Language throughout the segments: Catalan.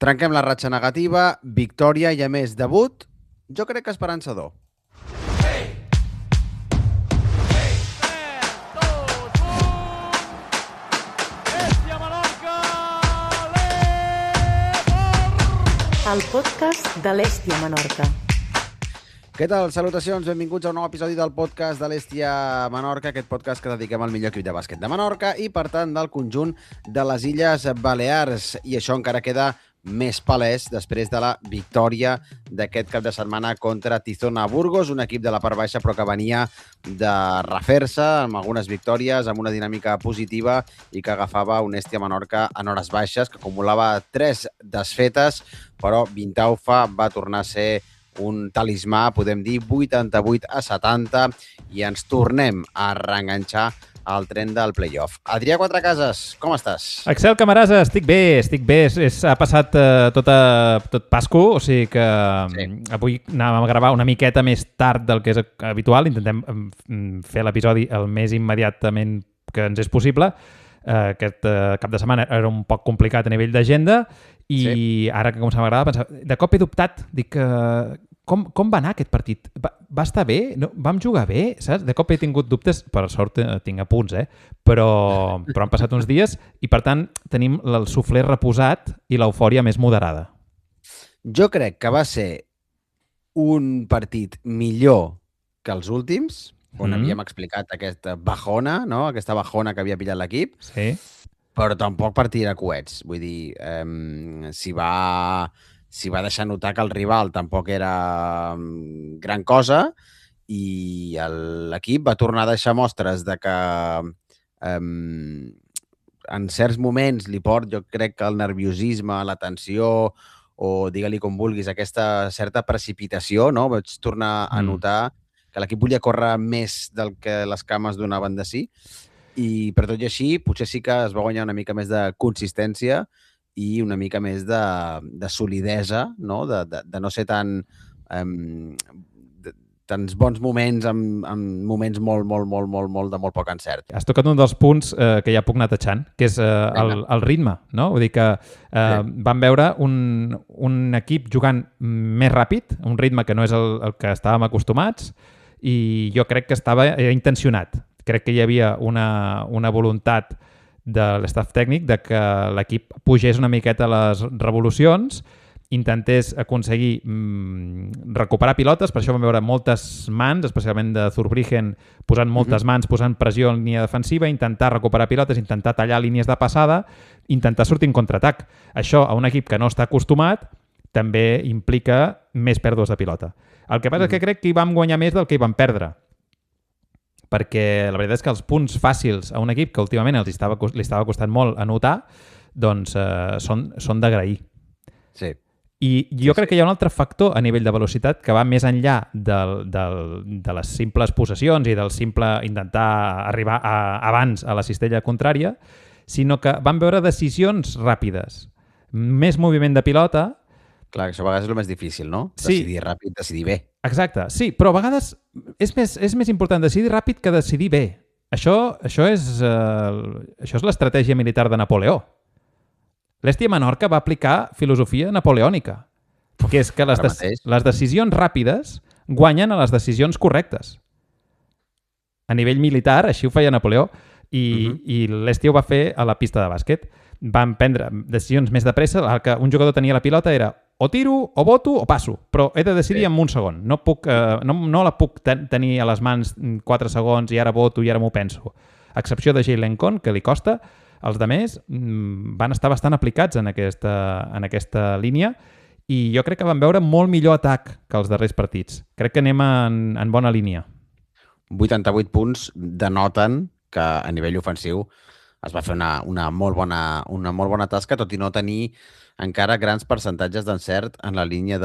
Trenquem la ratxa negativa, victòria i, a més, debut, jo crec que esperançador. El podcast de l'Hèstia Menorca. Què tal? Salutacions, benvinguts a un nou episodi del podcast de l'Hèstia Menorca, aquest podcast que dediquem al millor equip de bàsquet de Menorca i, per tant, del conjunt de les Illes Balears. I això encara queda més palès després de la victòria d'aquest cap de setmana contra Tizona Burgos, un equip de la part baixa però que venia de refer-se amb algunes victòries, amb una dinàmica positiva i que agafava un Hèstia Menorca en hores baixes, que acumulava 3 desfetes, però Vintaufa va tornar a ser un talismà, podem dir, 88-70, i ens tornem a reenganxar al tren del playoff. Adrià Quatrecases, com estàs? Axel Camarasa, estic bé. Ha passat tot Pasco, o sigui que sí. Avui anàvem a gravar una miqueta més tard del que és habitual. Intentem fer l'episodi el més immediatament que ens és possible. Aquest cap de setmana era un poc complicat a nivell d'agenda i sí. Ara que començava a agradar, pensava, de cop he dubtat, dic, com va anar aquest partit? Va estar bé? No, vam jugar bé? Saps? De cop he tingut dubtes, per sort tinc apunts, però han passat uns dies i per tant tenim el suflé reposat i l'eufòria més moderada. Jo crec que va ser un partit millor que els últims, on havíem explicat aquesta bajona, no? Aquesta bajona que havia pillat l'equip, sí. Però tampoc per tirar coets. Vull dir, s'hi va deixar notar que el rival tampoc era gran cosa i l'equip va tornar a deixar mostres de que en certs moments li port, jo crec que el nerviosisme, la tensió o digue-li com vulguis, aquesta certa precipitació, no? Vaig tornar a notar que l'equip volia córrer més del que les cames donaven de sí i per tot i així potser sí que es va guanyar una mica més de consistència i una mica més de solidesa, no? De no ser tants bons moments amb moments molt de molt poc encert. Has tocat un dels punts que ja puc anar tatxant, que és el ritme, no? Vull dir que vam veure un equip jugant més ràpid, un ritme que no és el que estàvem acostumats i jo crec que era intencionat. Crec que hi havia una voluntat de l'estaf tècnic de que l'equip pugés una miqueta les revolucions, intentés aconseguir recuperar pilotes, per això vam veure moltes mans, especialment de Zurbriggen, posant moltes mans, posant pressió en línia defensiva, intentar recuperar pilotes, intentar tallar línies de passada, intentar sortir en contraatac. Això, a un equip que no està acostumat, també implica més pèrdues de pilota. El que passa és que crec que hi vam guanyar més del que hi vam perdre, perquè la veritat és que els punts fàcils a un equip que últimament li estava costant molt anotar, doncs són d'agrair. Sí. I jo crec que hi ha un altre factor a nivell de velocitat que va més enllà de les simples possessions i del simple intentar arribar abans a la cistella contrària, sinó que vam veure decisions ràpides, més moviment de pilota. Clar, això a vegades és el més difícil, no? Sí. Decidir ràpid, decidir bé. Exacte, sí, però a vegades és més important decidir ràpid que decidir bé. Això és l'estratègia militar de Napoleó. L'Hèstia Menorca va aplicar filosofia napoleònica, que és que les decisions ràpides guanyen a les decisions correctes. A nivell militar, així ho feia Napoleó, i l'Hèstia ho va fer a la pista de bàsquet. Van prendre decisions més de pressa, el que un jugador tenia la pilota era o tiro, o boto, o passo, però he de decidir en un segon. No la puc tenir a les mans 4 segons i ara voto i ara m'ho penso. A excepció de Jay Lincoln, que li costa, els altres van estar bastant aplicats en aquesta línia i jo crec que van veure molt millor atac que els darrers partits. Crec que anem en bona línia. 88 punts denoten que a nivell ofensiu es va fer una molt bona tasca, tot i no tenir encara grans percentatges d'encert en la línia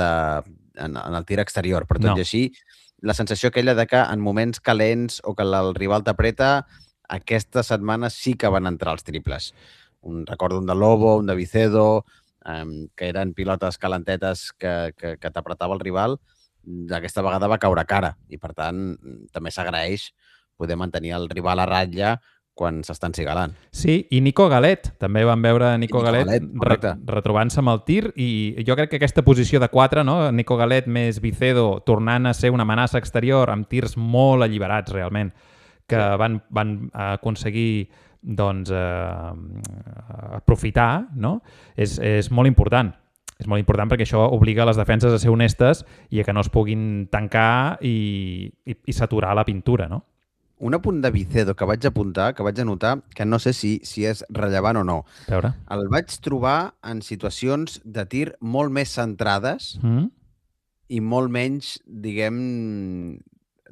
en el tir exterior. Per tot i així, la sensació aquella de que en moments calents o que el rival t'apreta, aquesta setmana sí que van entrar els triples. Recordo un de Lobo, un de Vicedo, que eren pilotes calentetes que t'apretava el rival. Aquesta vegada va caure cara i, per tant, també s'agraeix poder mantenir el rival a ratlla quan s'estan cigalant. Sí, i Nico Galet. També vam veure Nico Galet correcte. retrobant-se amb el tir i jo crec que aquesta posició de 4, no? Nico Galet més Vicedo tornant a ser una amenaça exterior amb tirs molt alliberats realment, que van aconseguir doncs, aprofitar, no? És molt important. És molt important perquè això obliga les defenses a ser honestes i a que no es puguin tancar i saturar la pintura, no? Un apunt de Vicedo que vaig apuntar, que vaig anotar, que no sé si és rellevant o no. A veure. El vaig trobar en situacions de tir molt més centrades i molt menys, diguem,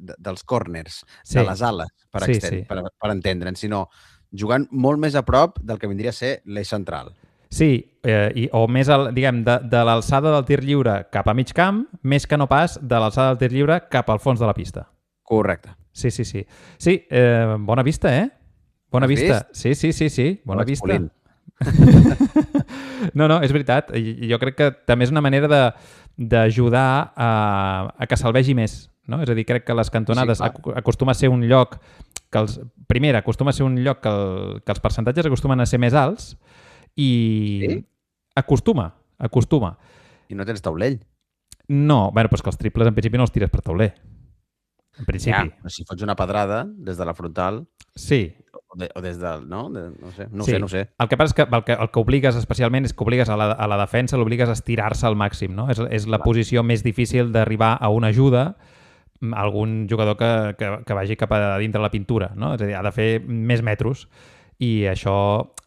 dels corners, de les ales, per entendre'n, sinó jugant molt més a prop del que vindria a ser l'eix central. Sí, o més, diguem, de l'alçada del tir lliure cap a mig camp, més que no pas de l'alçada del tir lliure cap al fons de la pista. Correcte. Sí. Sí, bona vista, eh? Bona vista. Sí, bona vista. No, és veritat. Jo crec que també és una manera d'ajudar a que se'l vegi més, no? És a dir, crec que les cantonades acostuma a ser un lloc que acostuma a ser un lloc que els percentatges acostumen a ser més alts i acostuma. I no tens taulell. No, bueno, però és que els triples en principi no els tires per tauler. En principi. Ja, si fots una pedrada des de la frontal... Sí. O des del... No? No sé. El que passa és que el que obligues especialment és que obligues a la defensa, l'obligues a estirar-se al màxim, no? És la posició més difícil d'arribar a una ajuda a algun jugador que vagi cap a dintre la pintura, no? És a dir, ha de fer més metros i això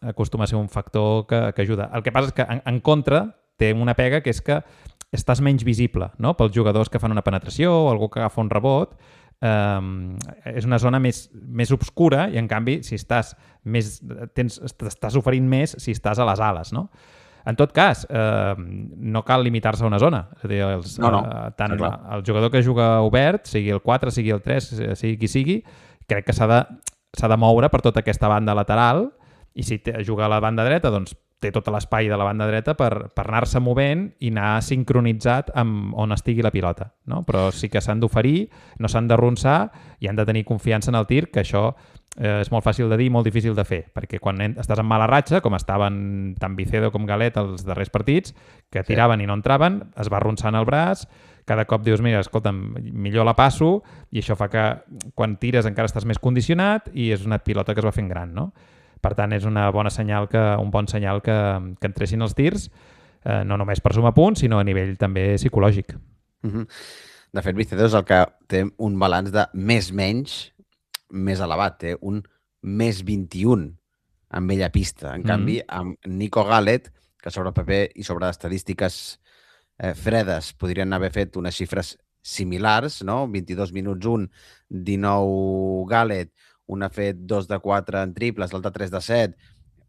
acostuma a ser un factor que ajuda. El que passa és que en contra té una pega que és que estàs menys visible, no? Pels jugadors que fan una penetració o algú que agafa un rebot. És una zona més obscura i en canvi si estàs oferint més si estàs a les ales, no? En tot cas, no cal limitar-se a una zona. És a dir, tant el jugador que juga obert, sigui el 4, sigui el 3, sigui qui sigui, crec que s'ha de moure per tota aquesta banda lateral i si juga a la banda dreta, doncs té tot l'espai de la banda dreta per anar-se movent i anar sincronitzat amb on estigui la pilota, no? Però sí que s'han d'oferir, no s'han d'arronsar i han de tenir confiança en el tir, que això és molt fàcil de dir i molt difícil de fer, perquè quan estàs en mala ratxa, com estaven tant Vicedo com Galet els darrers partits, que tiraven i no entraven, es va arronsant el braç, cada cop dius, mira, escolta'm, millor la passo, i això fa que quan tires encara estàs més condicionat i és una pilota que es va fent gran, no? Per tant, és un bon senyal que entressin els tirs, no només per sumar punts, sinó a nivell també psicològic. De fet, Vicedo és el que té un balanç de més-menys més elevat, té un més 21 en bella pista. En canvi, amb Nico Galet, que sobre el paper i sobre estadístiques fredes podrien haver fet unes xifres similars, no? 22 minuts 1, 19 Galet, un ha fet 2 de 4 en triples, l'altre 3 de 7.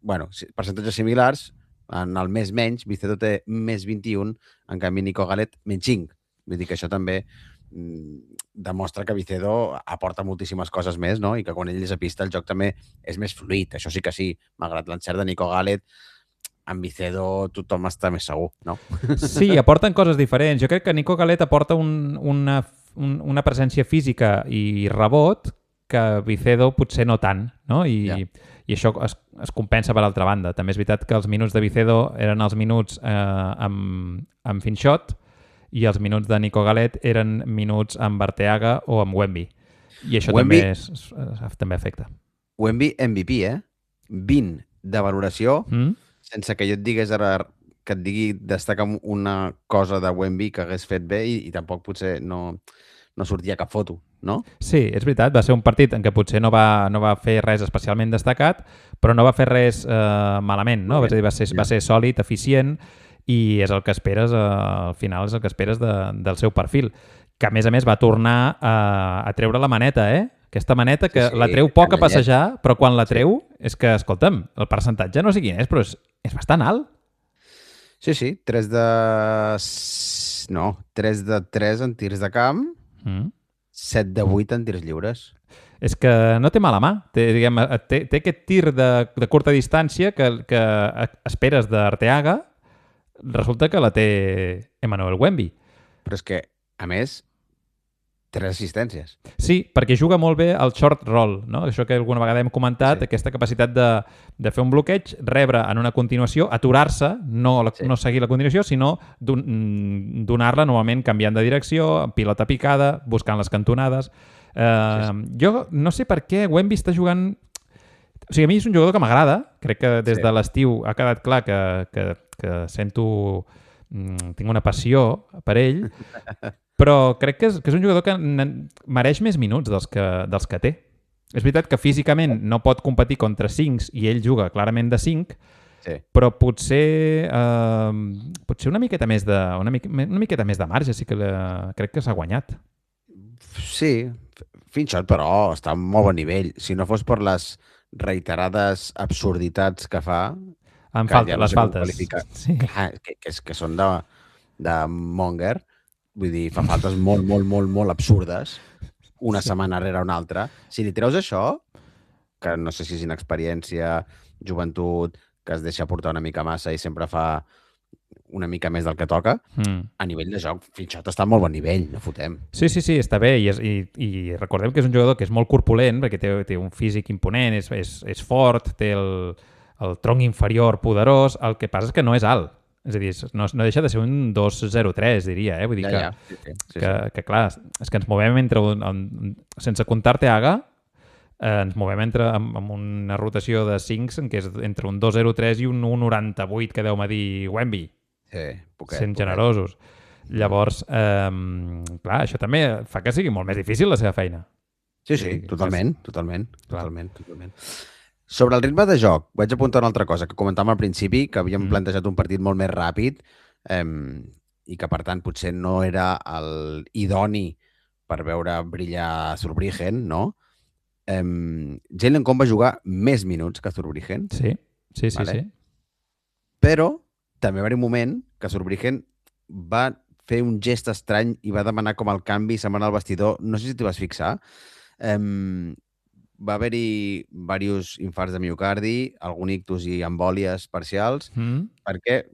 Bueno, percentatges similars, en el més menys, Vicedo té més 21, en canvi Nico Galet menys 5. Vull dir que això també demostra que Vicedo aporta moltíssimes coses més, no? I que quan ell és a pista el joc també és més fluid. Això sí que sí, malgrat l'encert de Nico Galet, amb Vicedo tothom està més segur, no? Sí, aporten coses diferents. Jo crec que Nico Galet aporta una presència física i rebot que Vicedo potser no tant, no? I això es compensa per altra banda. També és veritat que els minuts de Vicedo eren els minuts amb Finshot i els minuts de Nico Galet eren minuts amb Arteaga o amb Wemby. I això també afecta. Wemby MVP, 20 de valoració, sense que jo et digués ara que et digui destacar una cosa de Wemby que hagués fet bé i tampoc potser no sortia cap foto, no? Sí, és veritat. Va ser un partit en què potser no va fer res especialment destacat, però no va fer res malament, no? És a dir, va ser sòlid, eficient i és el que esperes, al final és el que esperes del seu perfil. Que a més va tornar a treure la maneta, Aquesta maneta que la treu poc a passejar, però quan la treu és que, escolta'm, el percentatge no sé quin és, però és bastant alt. Sí, 3 de 3 en tirs de camp, 7 de 8 en tirs lliures. És que no té mala mà. Té aquest tir de curta distància que esperes d'Arteaga, resulta que la té Emmanuel Wemby. Però és que, a més, 3 assistències. Sí, perquè juga molt bé el short roll, no? Això que alguna vegada hem comentat, aquesta capacitat de fer un bloqueig, rebre en una continuació, aturar-se, no seguir la continuació, sinó donar-la normalment canviant de direcció, pilota picada, buscant les cantonades. Jo no sé per què Wemby està jugant... O sigui, a mi és un jugador que m'agrada. Crec que des de l'estiu ha quedat clar que sento... tinc una passió per ell, però crec que és un jugador que mereix més minuts dels que té. És veritat que físicament no pot competir contra 5 i ell juga clarament de 5, però potser una miqueta més de marge sí que crec que s'ha guanyat. Sí, Finchot, però està a molt bon nivell. Si no fos per les reiterades absurditats que fa... les faltes. Sí. Clar, que són de Monger. Vull dir, fa faltes molt, molt, molt, molt absurdes, una setmana rere una altra. Si li treus això, que no sé si és inexperiència, joventut, que es deixa portar una mica massa i sempre fa una mica més del que toca, a nivell de joc, Finchot està a molt bon nivell, no fotem. Sí, està bé, i recordem que és un jugador que és molt corpulent, perquè té un físic imponent, és fort, té el tronc inferior poderós, el que passa és que no és alt. És a dir, no deixa de ser un 2-0-3, diria. Vull dir que clar, és que ens movem sense comptar Teaga, ens movem amb una rotació de 5 que és entre un 2-0-3 i un 1-98, que deu-me dir Wemby. Sí, poquet. Sent generosos. Llavors, clar, això també fa que sigui molt més difícil la seva feina. Sí, totalment. Sobre el ritme de joc, vaig apuntar una altra cosa que comentàvem al principi, que havíem plantejat un partit molt més ràpid i que, per tant, potser no era l'idoni per veure brillar Zurbriggen, no? Jalen Cohn va jugar més minuts que Zurbriggen. Sí. Però també va haver un moment que Zurbriggen va fer un gest estrany i va demanar com el canvi se'n va anar al vestidor. No sé si t'hi vas fixar. Va haver-hi diversos infarts de miocardi, algun ictus i embòlies parcials, perquè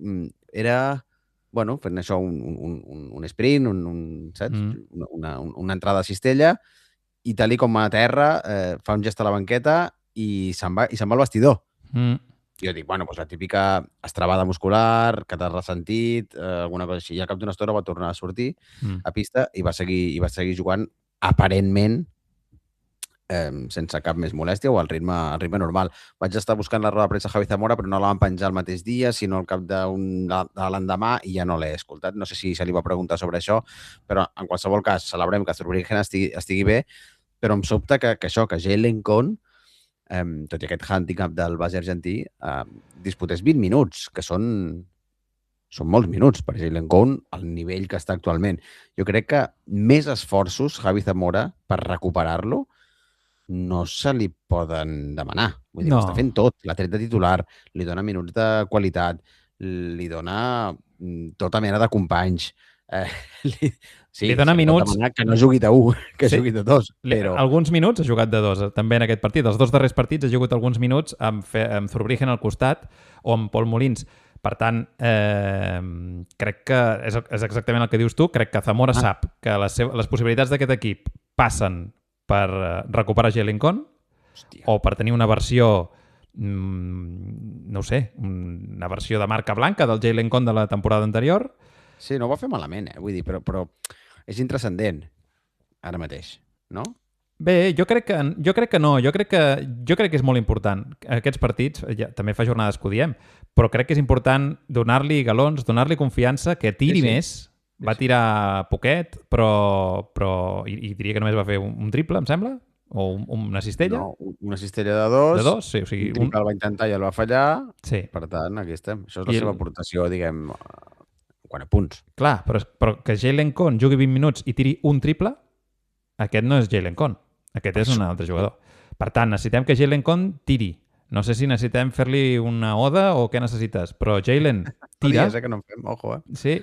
era, fent això un sprint, una entrada a cistella, i tal com a terra fa un gest a la banqueta i se'n va al vestidor. Jo dic, la típica estrabada muscular, que t'has ressentit, alguna cosa així. I al cap d'una estona va tornar a sortir a pista i va seguir jugant aparentment sense cap més molèstia o al ritme normal. Vaig estar buscant la roda de premsa Javi Zamora, però no la van penjar el mateix dia, sinó al cap de l'endemà, i ja no l'he escoltat. No sé si se li va preguntar sobre això, però en qualsevol cas celebrem que Zurbriggen estigui bé, però em sobta que Jalen Cohn, tot i aquest handicap del base argentí, disputés 20 minuts, que són molts minuts per Jalen Cohn al nivell que està actualment. Jo crec que més esforços Javi Zamora per recuperar-lo no se li poden demanar. Vull dir, està fent tot. L'ha tret de titular, li dona minuts de qualitat, li dona tota mena de companys. Li dona minuts... Que no jugui de 1, que jugui de 2. Però... Alguns minuts ha jugat de 2, també en aquest partit. Els 2 darrers partits ha jugat alguns minuts amb Zurbriggen al costat o amb Paul Molins. Per tant, crec que és exactament el que dius tu. Crec que Zamora sap que les possibilitats d'aquest equip passen per recuperar Jalen Cohn o per tenir una versió, no ho sé, una versió de marca blanca del Jalen Cohn de la temporada anterior. Sí, no ho va fer malament, vull dir, però és intrascendent ara mateix, no? Bé, jo crec que no. Jo crec que és molt important. Aquests partits, també fa jornades que ho diem, però crec que és important donar-li galons, donar-li confiança, que tiri més. Va tirar poquet, però i diria que només va fer un triple, em sembla? O una cistella? No, una cistella de 2. De 2, sí. O sigui, un triple el va intentar i el va fallar. Sí. Per tant, aquí estem. Això és la seva aportació, diguem, quant a punts. Clar, però que Jalen Cohn jugui 20 minuts i tiri un triple, aquest no és Jalen Cohn. Aquest és un altre jugador. Per tant, necessitem que Jalen Cohn tiri. No sé si necessitem fer-li una oda o què necessites, però Jalen, tira. Que no en fem, ojo, Sí,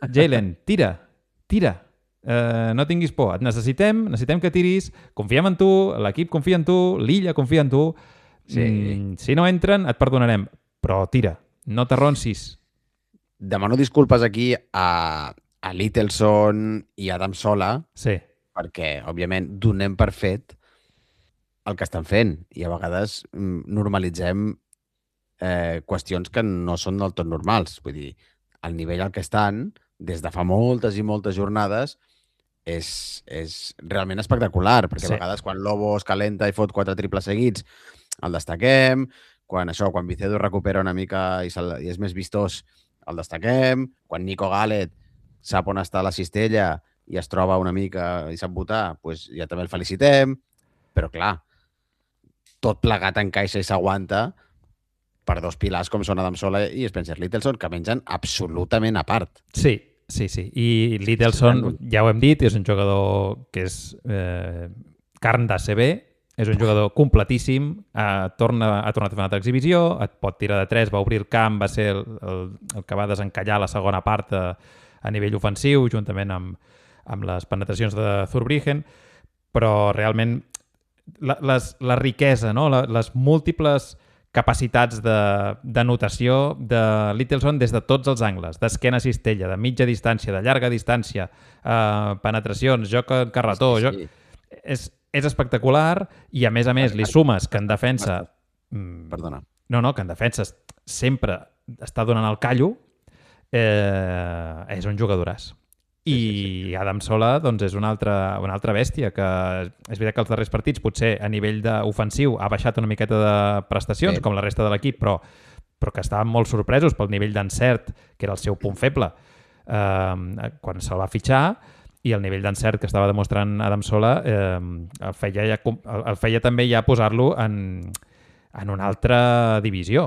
Jalen, tira. No tinguis por, et necessitem que tiris, confiem en tu, l'equip confia en tu, l'Illa confia en tu. Si no entren, et perdonarem, però tira, no t'arronsis. Demano disculpes aquí a Littleson i Adam Sola, sí, perquè, òbviament, donem per fet el que estan fent i a vegades normalitzem qüestions que no són del tot normals. Vull dir, el nivell al que estan, des de fa moltes i moltes jornades, és realment espectacular, perquè a vegades quan Lobo es calenta i fot 4 triples seguits, el destaquem, quan Vicedo recupera una mica i és més vistós, el destaquem, quan Nico Gallet sap on està la cistella i es troba una mica i sap votar, doncs ja també el felicitem, però clar, tot plegat encaixa i s'aguanta per dos pilars com són Adam Sola i Spencer Littleston, que mengen absolutament a part. Sí. I Littleston, ja ho hem dit, és un jugador que és carn d'ACB, és un jugador completíssim, ha tornat a fer una altra exhibició, et pot tirar de 3, va obrir el camp, va ser el que va desencallar la segona part a nivell ofensiu, juntament amb les penetracions de Zurbriggen, però realment la riquesa, no? Les múltiples capacitats d'anotació de Littleston des de tots els angles, d'esquena a cistella, de mitja distància, de llarga distància, penetracions, joc en carretó... Sí. És espectacular i, a més, li sumes que en defensa... Perdona. No, que en defensa sempre està donant el callo, és un jugadoràs. I Adam Sola doncs, és una altra bèstia, que és veritat que els darrers partits potser a nivell ofensiu ha baixat una miqueta de prestacions, com la resta de l'equip, però que estaven molt sorpresos pel nivell d'encert, que era el seu punt feble, quan se'l va fitxar, i el nivell d'encert que estava demostrant Adam Sola el feia també ja posar-lo en una altra divisió.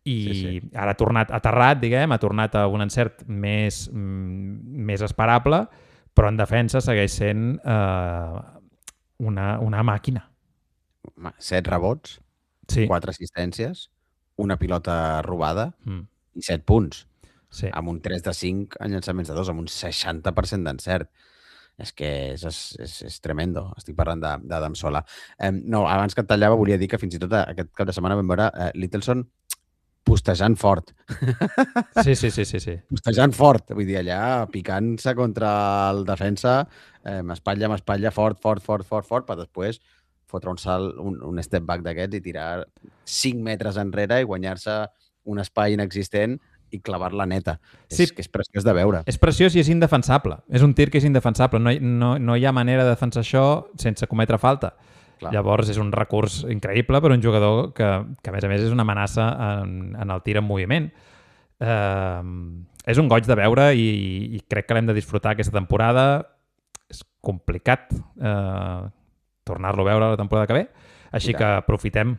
I ara ha tornat aterrat, ha tornat a un encert més esperable, però en defensa segueix sent una màquina. 7 rebots, 4 assistències, una pilota robada i 7 punts. Sí. Amb un 3 de 5 en llançaments de 2, amb un 60% d'encert. És que és tremendo. Estic parlant d'Adam Sola. No, abans que et tallava volia dir que fins i tot aquest cap de setmana vam veure Littleston postejant fort. Sí. Postejant fort. Vull dir, allà picant-se contra el defensa, espatlla amb espatlla, fort, per després fotre un salt, un step back d'aquests i tirar 5 metres enrere i guanyar-se un espai inexistent i clavar-la neta. Sí. És que és preciós de veure. És preciós i és indefensable. És un tir que és indefensable. No hi ha manera de defensar això sense cometre falta. Clar. Llavors és un recurs increïble per un jugador que a més és una amenaça en el tir en moviment. És un goig de veure i crec que l'hem de disfrutar aquesta temporada. És complicat tornar-lo a veure la temporada que ve. Així que aprofitem,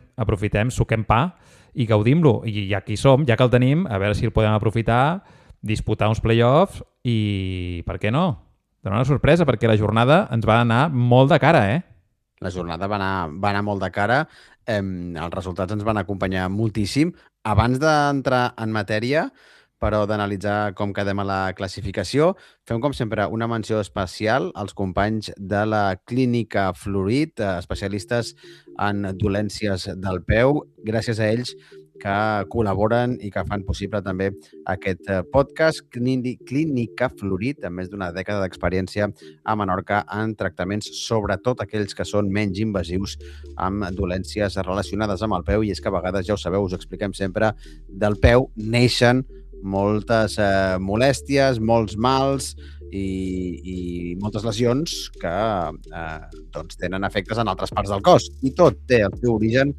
suquem pa i gaudim-lo. I ja aquí som, ja que el tenim, a veure si el podem aprofitar, disputar uns play-offs i, per què no? Donar una sorpresa, perquè la jornada ens va anar molt de cara, La jornada va anar molt de cara. Els resultats ens van acompanyar moltíssim. Abans d'entrar en matèria, però d'analitzar com quedem a la classificació, fem, com sempre, una menció especial als companys de la Clínica Florit, especialistes en dolències del peu. Gràcies a ells que col·laboren i que fan possible també aquest podcast. Clínica Florit, amb més d'una dècada d'experiència a Menorca en tractaments, sobretot aquells que són menys invasius, amb dolències relacionades amb el peu. I és que a vegades, ja ho sabeu, us expliquem sempre, del peu neixen moltes molèsties, molts mals i moltes lesions que tenen efectes en altres parts del cos. I tot té el seu origen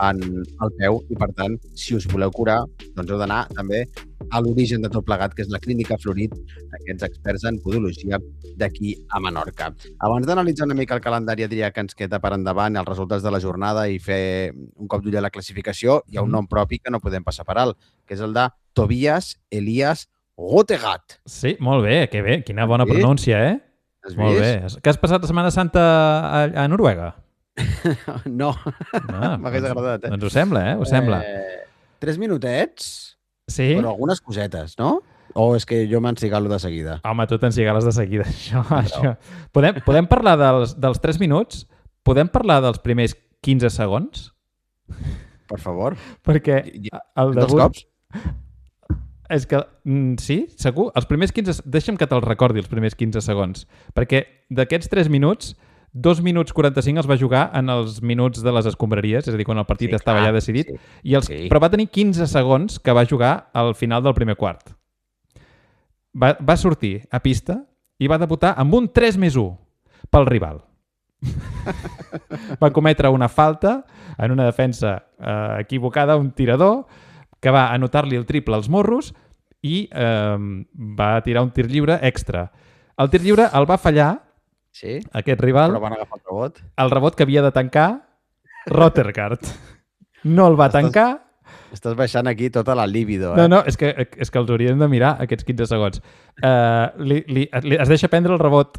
en el peu i, per tant, si us voleu curar, doncs heu d'anar també a l'origen de tot plegat, que és la Clínica Florit, aquests experts en podologia d'aquí a Menorca. Abans d'analitzar una mica el calendari, diria que ens queda per endavant els resultats de la jornada i fer un cop d'ull a la classificació, hi ha un nom propi que no podem passar per alt, que és el de Tobias Elias Gotegat. Sí, molt bé, que bé. Quina bona pronúncia, Has molt vist? bé. Que has passat la Setmana Santa a Noruega? No, m'hagués agradat. Doncs ho sembla, ho sembla. 3 minutets, sí? Però algunes cosetes, no? O és que jo m'encigalo de seguida? Home, tu t'encigales de seguida, això. Podem parlar dels 3 minuts? Podem parlar dels primers 15 segons? Per favor. Perquè el debut... És que, sí, segur. Els primers 15... Deixa'm que te'ls recordi, els primers 15 segons. Perquè d'aquests 3 minuts, 2 minuts 45 els va jugar en els minuts de les escombraries, és a dir, quan el partit estava ja decidit, però va tenir 15 segons que va jugar al final del primer quart. Va sortir a pista i va debutar amb un 3+1 pel rival. Va cometre una falta en una defensa equivocada, un tirador, que va anotar-li el triple als morros i va tirar un tir lliure extra. El tir lliure el va fallar aquest rival. Però van agafar el rebot. El rebot que havia de tancar Rottergard. No el va tancar. Estàs baixant aquí tota la líbido. No, és que els hauríem de mirar aquests 15 segons. Es deixa prendre el rebot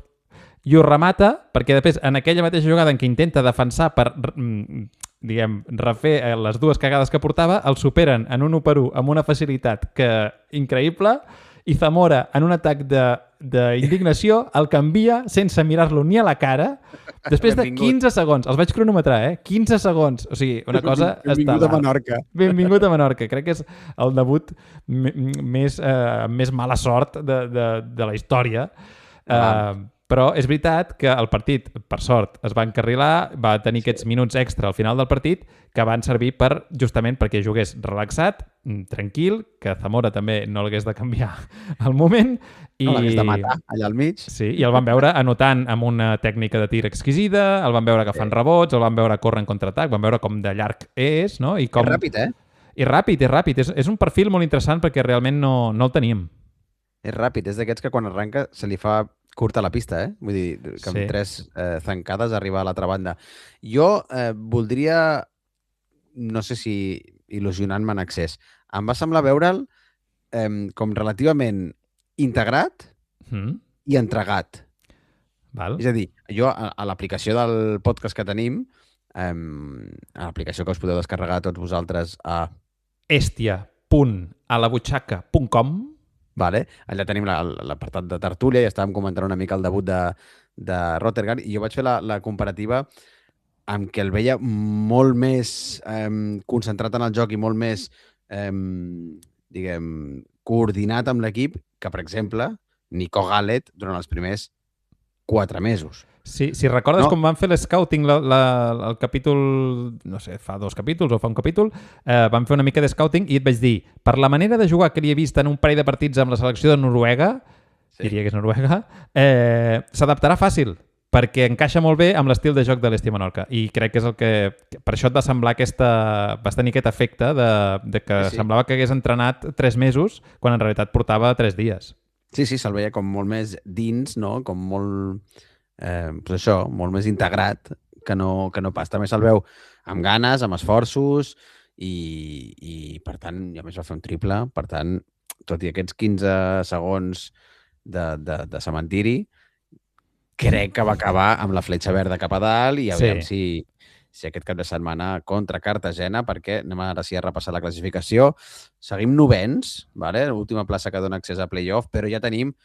i ho remata, perquè després en aquella mateixa jugada en què intenta defensar per refer les dues cagades que portava, el superen en un 1-1 amb una facilitat increïble, i Zamora, en un atac d'indignació, el canvia sense mirar-lo ni a la cara, després de 15 segons. Els vaig cronometrar, 15 segons. O sigui, una cosa... Benvingut a Menorca. Benvingut a Menorca. Crec que és el debut més mala sort de la història. Però és veritat que el partit, per sort, es va encarrilar, va tenir aquests minuts extra al final del partit que van servir justament perquè jugués relaxat, tranquil, que Zamora també no l'hagués de canviar al moment. No l'hagués de matar allà al mig. Sí, i el van veure anotant amb una tècnica de tir exquisida, el van veure agafant rebots, el van veure córrer en contraatac, van veure com de llarg és, no? I com... És ràpid, És ràpid. És un perfil molt interessant perquè realment no el teníem. És ràpid, és d'aquests que quan arrenca se li fa curta la pista, Vull dir, que amb 3 zancades arriba a l'altra banda. Jo voldria, no sé si il·lusionant-me en excés, em va semblar veure'l com relativament integrat i entregat. Val. És a dir, jo a l'aplicació del podcast que tenim, a l'aplicació que us podeu descarregar tots vosaltres a estia.alabutxaca.com. Vale. Allà tenim l'apartat de tertúlia i estàvem comentant una mica el debut de Rottergard i jo vaig fer la comparativa amb que el veia molt més concentrat en el joc i molt més, coordinat amb l'equip que, per exemple, Nico Gallet durant els primers 4 mesos. Sí, si recordes com van fer l'scouting el capítol, no sé, fa 2 capítols o fa un capítol, van fer una mica de scouting i et vaig dir, per la manera de jugar que li he vist en un parell de partits amb la selecció de Noruega, diria que és Noruega, s'adaptarà fàcil, perquè encaixa molt bé amb l'estil de joc de l'Estia Menorca. I crec que és el que... Per això et va semblar vas tenir aquest efecte de que semblava que hagués entrenat 3 mesos, quan en realitat portava 3 dies. Sí, se'l veia com molt més dins, no? Com molt... pues això, molt més integrat que no pas. També se'l veu amb ganes, amb esforços i per tant, i a més va fer un triple, per tant, tot i aquests 15 segons de cementiri, crec que va acabar amb la fletxa verda cap a dalt i aviam si aquest cap de setmana contra Cartagena, perquè anem ara sí a repassar la classificació. Seguim novens, vale? L'última plaça que dona accés a playoff, però ja tenim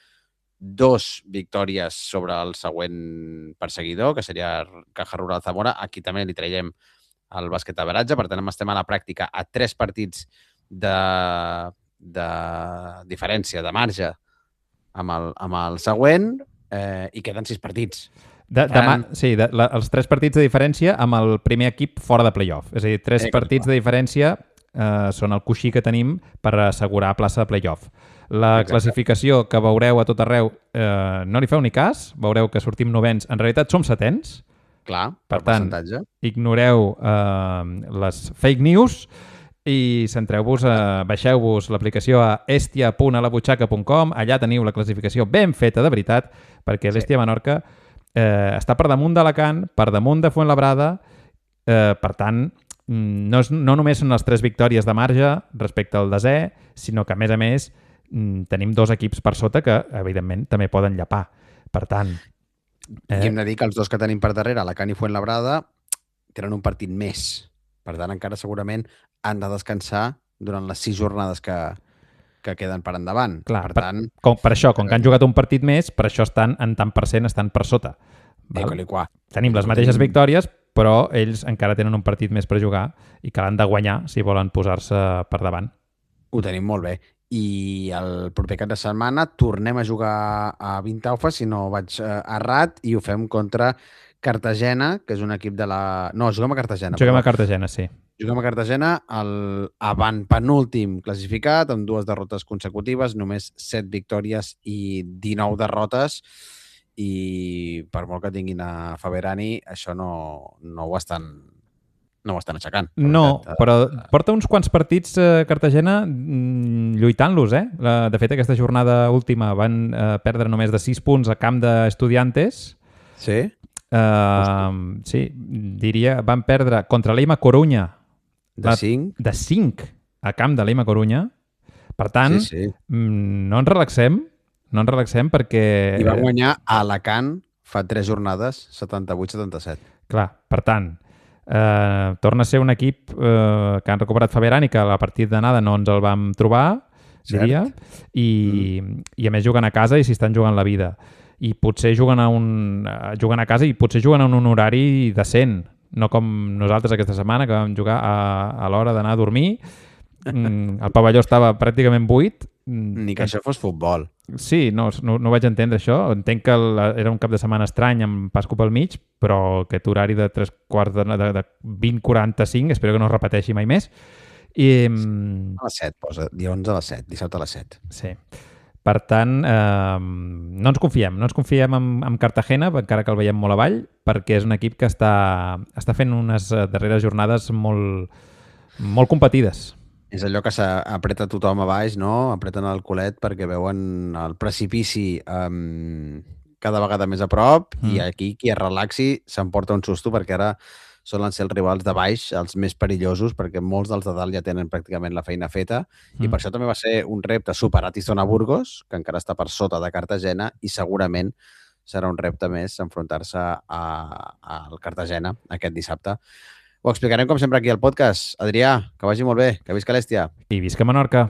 2 victòries sobre el següent perseguidor, que seria Caja Rural Zamora. Aquí també li traiem el bàsquet d'averatge, per tant estem a la pràctica a 3 partits de diferència, de marge amb el següent, i queden 6 partits. Els 3 partits de diferència amb el primer equip fora de playoff. És a dir, 3 partits de diferència són el coixí que tenim per assegurar plaça de playoff. La classificació que veureu a tot arreu no li feu ni cas, veureu que sortim novens, en realitat som setens. Clar, per tant, ignoreu les fake news i centreu-vos, baixeu-vos l'aplicació a estia.alabutxaca.com, allà teniu la classificació ben feta de veritat, perquè l'Estia Menorca està per damunt d'Alacant, per damunt de Fuenlabrada, per tant, no només són les 3 victòries de marge respecte al desè, sinó que, a més, tenim 2 equips per sota que, evidentment, també poden llapar. Per tant... I hem de dir que els 2 que tenim per darrere, Alacant i Fuenlabrada, tenen un partit més. Per tant, encara segurament han de descansar durant les 6 jornades que queden per endavant. Clar, per això, com que han jugat un partit més, per això estan en tant per cent, estan per sota. Tenim les mateixes victòries, però ells encara tenen un partit més per jugar i que l'han de guanyar si volen posar-se per davant. Ho tenim molt bé. i el proper cap de setmana tornem a jugar a Vintaufas, si no vaig errat, i ho fem contra Cartagena, que és un equip de la... No, juguem a Cartagena, Juguem perdó. a Cartagena, sí. Juguem a Cartagena, el avantpenúltim classificat, amb 2 derrotes consecutives, només 7 victòries i 19 derrotes, i per molt que tinguin a Faberani, això no ho estan aixecant. No, però porta uns quants partits Cartagena lluitant-los, eh? De fet, aquesta jornada última van perdre només de 6 punts a camp d'Estudiantes. Sí? Sí, diria, van perdre contra l'Eima Corunya De 5? De 5 a camp de l'Eima Corunya. Per tant, Sí. no ens relaxem perquè... I va guanyar a Alacant fa 3 jornades, 78-77. Clar, per tant, torna a ser un equip que han recuperat Faberani, que a la partida d'anada no ens el vam trobar, diria, i a més juguen a casa i s'hi estan jugant la vida. I potser juguen a casa i potser juguen en un horari decent, no com nosaltres aquesta setmana, que vam jugar a l'hora d'anar a dormir. El pavelló estava pràcticament buit. Ni que això fos futbol. Sí, no vaig entendre això. Entenc que era un cap de setmana estrany amb Pasco pel mig, però aquest horari de 3:15 de 20:45 espero que no es repeteixi mai més. I, a les 7, posa. Dia 11 a les 7, dissabte a les 7. Sí. Per tant, no ens confiem en Cartagena, encara que el veiem molt avall, perquè és un equip que està fent unes darreres jornades molt, molt competides. És allò que s'apreta tothom a baix, no? Apreten el culet perquè veuen el precipici cada vegada més a prop i aquí qui es relaxi s'emporta un susto perquè ara solen ser els rivals de baix, els més perillosos, perquè molts dels de dalt ja tenen pràcticament la feina feta i per això també va ser un repte superar Tizona Burgos, que encara està per sota de Cartagena, i segurament serà un repte més enfrontar-se al Cartagena aquest dissabte. Ho explicarem com sempre aquí al podcast. Adrià, que vagi molt bé, que visca l'Èstia. I visca Menorca.